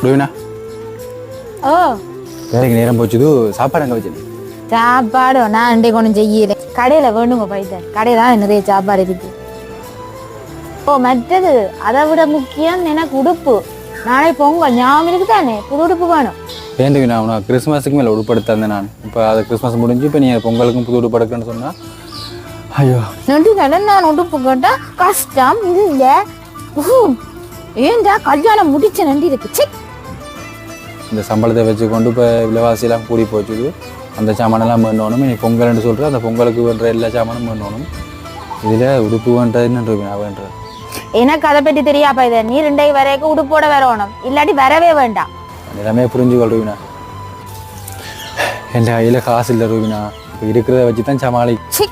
ரூபினா ஓ வேலைக்கு நேரம் போச்சுது சாப்பாடு அங்கே வச்சு சாப்பாடு நான் இன்றைக்கு ஒன்றும் செய்யலை கடையில் வேணுங்க போயிட்டேன் கடையில் தான் நிறைய சாப்பாடு இருக்கு ஓ மற்றது அதை விட முக்கியம் எனக்கு உடுப்பு நாளை பொங்கல் ஞாபகம் இருக்கு தானே புது உடுப்பு வேணும் வேண்டுங்க நான் உனக்கு கிறிஸ்மஸுக்கு மேலே உடுப்பு தந்தேன் நான் இப்போ அது கிறிஸ்மஸ் முடிஞ்சு இப்போ நீங்கள் பொங்கலுக்கும் புது உடுப்பு எடுக்கணும்னு சொன்னால் ஐயோ நண்டு நடன் நான் உடுப்பு கேட்டால் கஷ்டம் இல்லை ஏன்டா கல்யாணம் முடிச்ச நண்டு இருக்கு சி இந்த சம்பளத்தை வச்சு கொண்டு இப்போ விலைவாசியெல்லாம் கூடி போச்சுது அந்த சாமானெல்லாம் வேண்டணும் நீ பொங்கல்னு சொல்கிற அந்த பொங்கலுக்கு வேண்ட எல்லா சாமானும் வேண்டணும் இதில் உடுப்பு வேண்டதுன்னு ரூபினா வேண்டது எனக்கு அதை பற்றி தெரியாப்பா இதை நீ 2 வரைக்கும் உடுப்போட வரணும் இல்லாட்டி வரவே வேண்டாம் எல்லாமே புரிஞ்சுக்கொள் ரூபினா என் கையில் காசு இல்லை ரூபினா இப்போ இருக்கிறத வச்சு தான் சமாளி சி